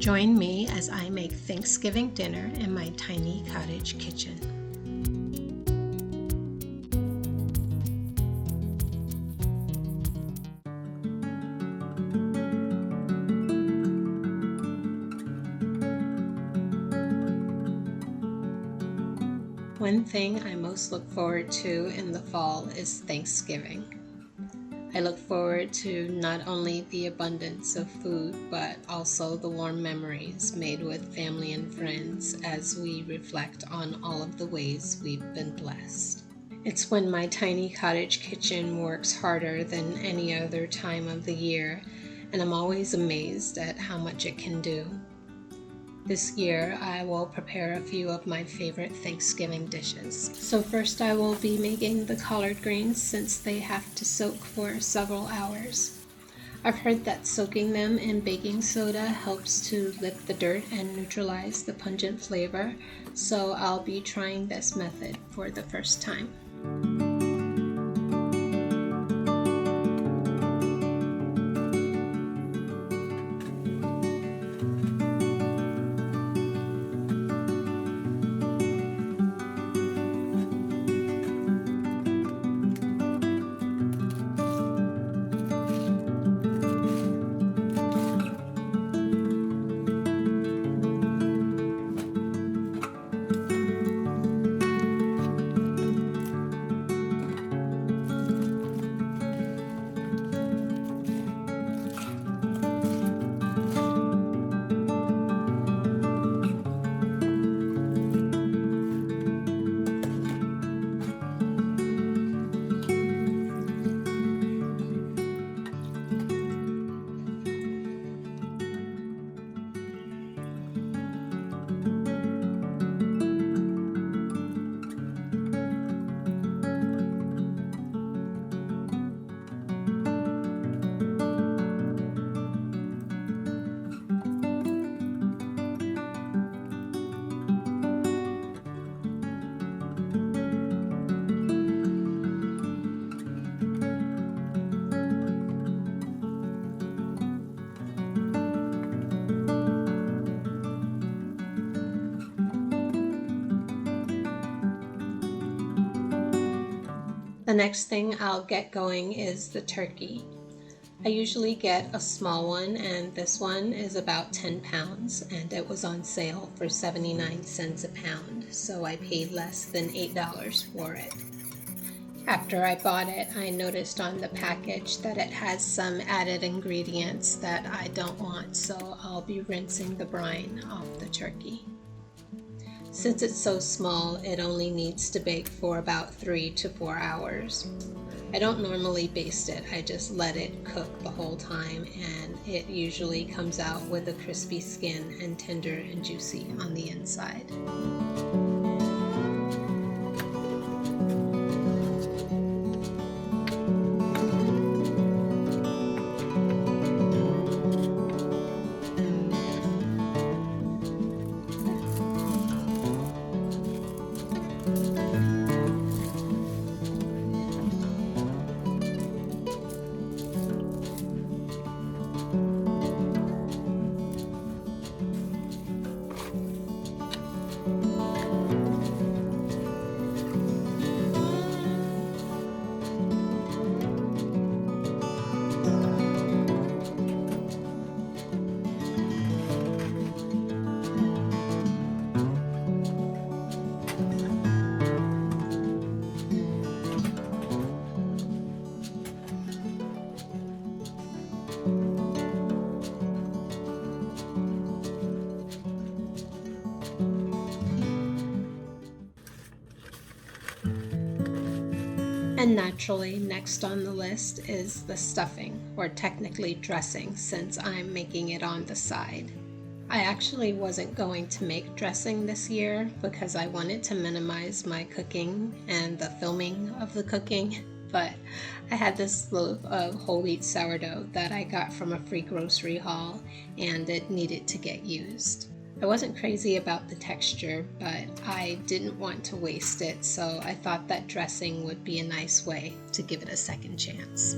Join me as I make Thanksgiving dinner in my tiny cottage kitchen. One thing I most look forward to in the fall is Thanksgiving. I look forward to not only the abundance of food, but also the warm memories made with family and friends as we reflect on all of the ways we've been blessed. It's when my tiny cottage kitchen works harder than any other time of the year, and I'm always amazed at how much it can do. This year, I will prepare a few of my favorite Thanksgiving dishes. So first I will be making the collard greens since they have to soak for several hours. I've heard that soaking them in baking soda helps to lift the dirt and neutralize the pungent flavor, so I'll be trying this method for the first time. The next thing I'll get going is the turkey. I usually get a small one, and this one is about 10 pounds, and it was on sale for 79 cents a pound, so I paid less than $8 for it. After I bought it, I noticed on the package that it has some added ingredients that I don't want, so I'll be rinsing the brine off the turkey. Since it's so small, it only needs to bake for about 3 to 4 hours. I don't normally baste it, I just let it cook the whole time, and it usually comes out with a crispy skin and tender and juicy on the inside. And naturally, next on the list is the stuffing, or technically dressing, since I'm making it on the side. I actually wasn't going to make dressing this year because I wanted to minimize my cooking and the filming of the cooking, but I had this loaf of whole wheat sourdough that I got from a free grocery haul, and it needed to get used. I wasn't crazy about the texture, but I didn't want to waste it, so I thought that dressing would be a nice way to give it a second chance.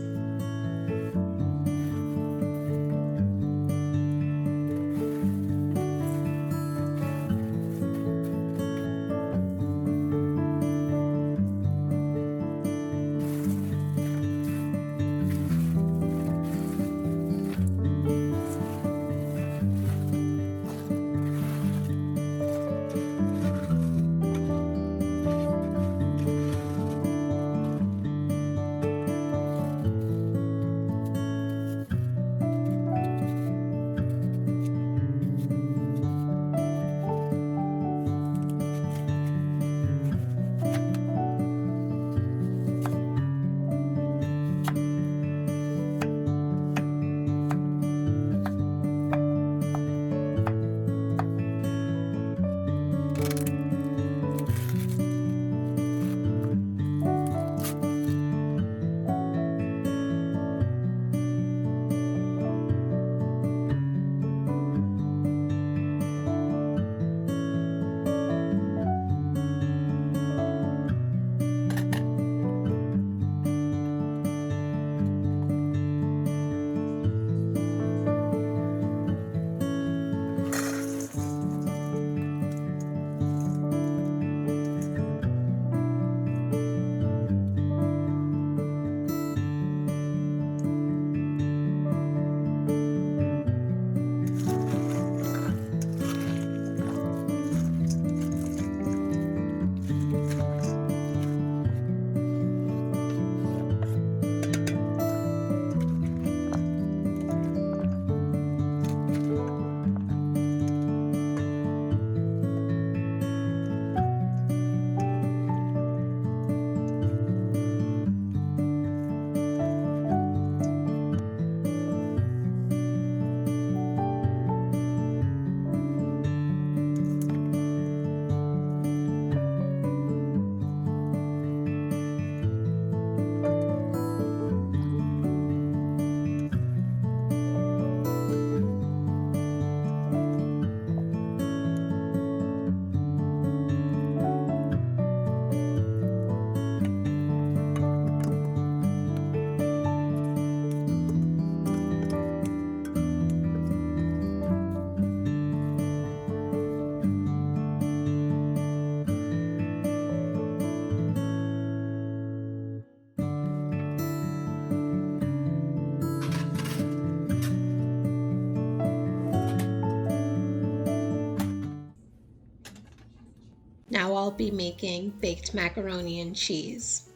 I'll be making baked macaroni and cheese.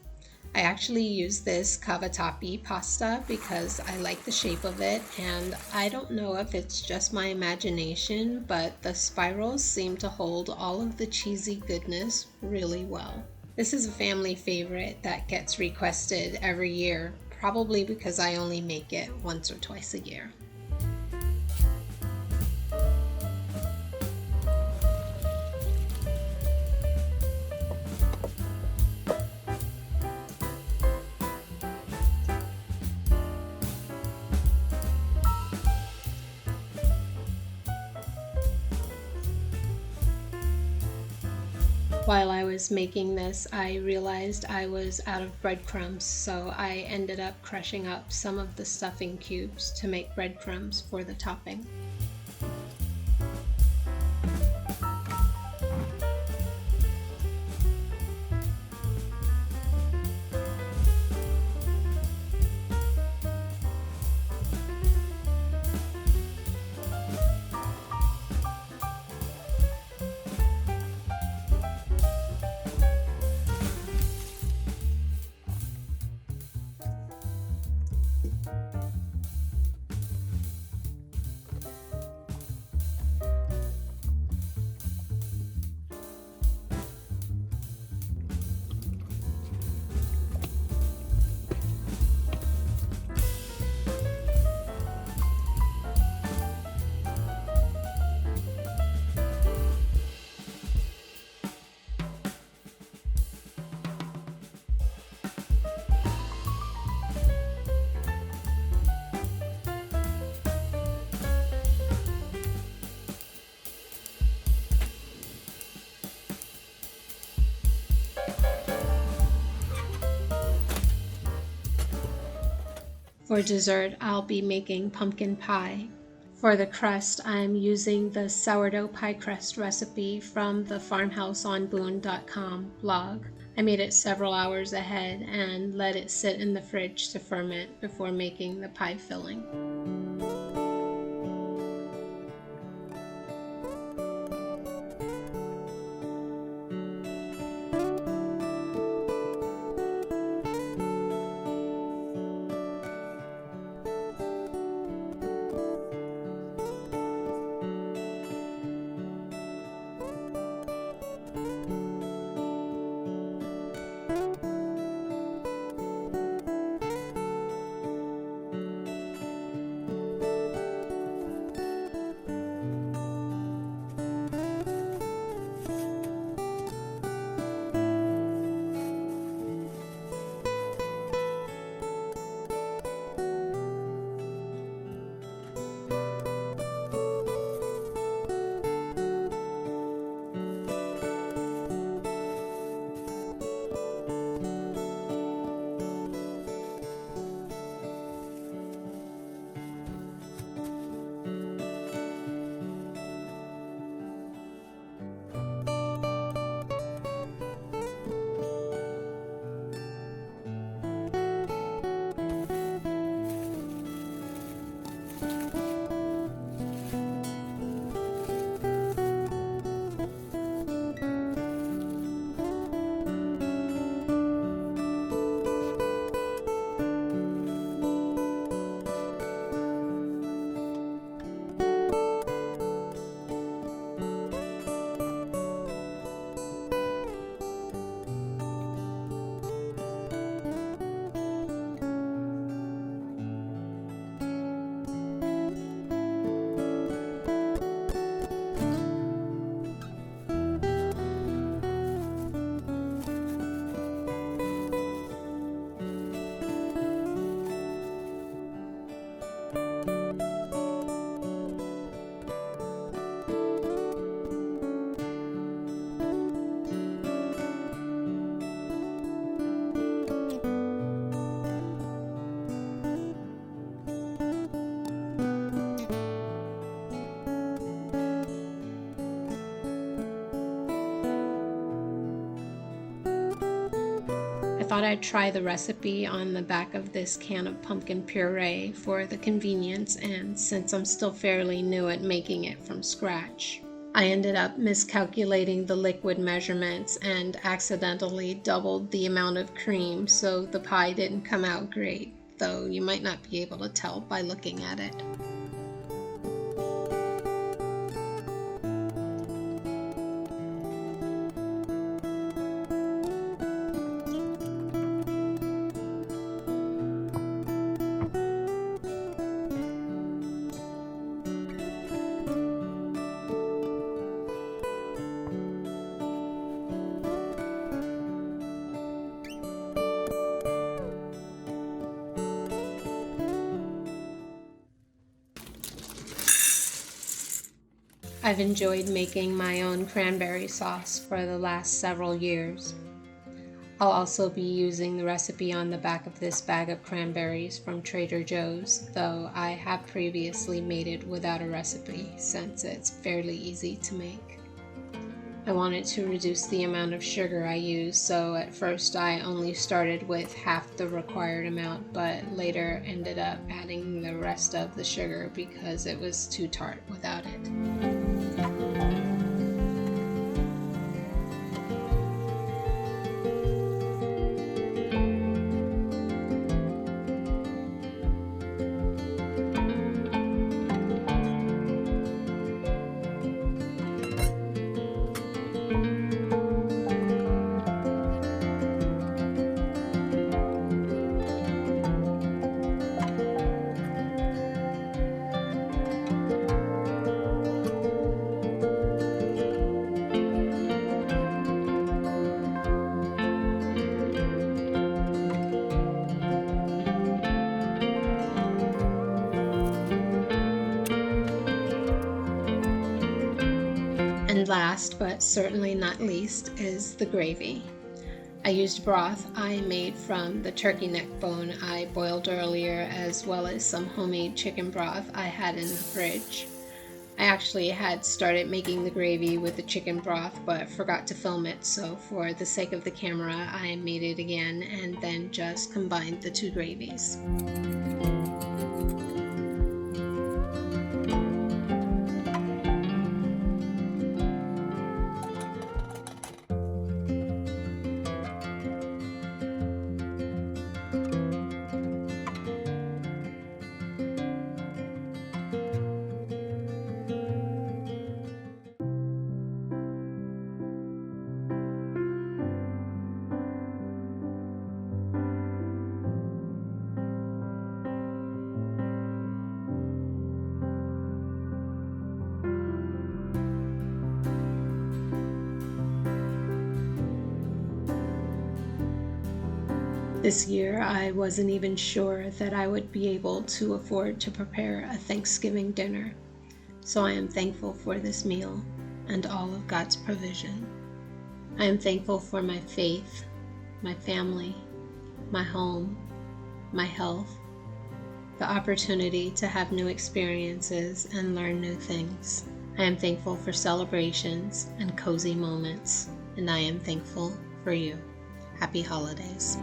I actually use this cavatappi pasta because I like the shape of it, and I don't know if it's just my imagination, but the spirals seem to hold all of the cheesy goodness really well. This is a family favorite that gets requested every year, probably because I only make it once or twice a year. While I was making this, I realized I was out of breadcrumbs, so I ended up crushing up some of the stuffing cubes to make breadcrumbs for the topping. For dessert, I'll be making pumpkin pie. For the crust, I'm using the sourdough pie crust recipe from the farmhouseonboone.com blog. I made it several hours ahead and let it sit in the fridge to ferment before making the pie filling. I thought I'd try the recipe on the back of this can of pumpkin puree for the convenience and since I'm still fairly new at making it from scratch. I ended up miscalculating the liquid measurements and accidentally doubled the amount of cream, so the pie didn't come out great, though you might not be able to tell by looking at it. I've enjoyed making my own cranberry sauce for the last several years. I'll also be using the recipe on the back of this bag of cranberries from Trader Joe's, though I have previously made it without a recipe since it's fairly easy to make. I wanted to reduce the amount of sugar I use, so at first I only started with half the required amount, but later ended up adding the rest of the sugar because it was too tart without it. And last, but certainly not least, is the gravy. I used broth I made from the turkey neck bone I boiled earlier, as well as some homemade chicken broth I had in the fridge. I actually had started making the gravy with the chicken broth but forgot to film it, so for the sake of the camera I made it again and then just combined the two gravies. This year, I wasn't even sure that I would be able to afford to prepare a Thanksgiving dinner, so I am thankful for this meal and all of God's provision. I am thankful for my faith, my family, my home, my health, the opportunity to have new experiences and learn new things. I am thankful for celebrations and cozy moments, and I am thankful for you. Happy holidays.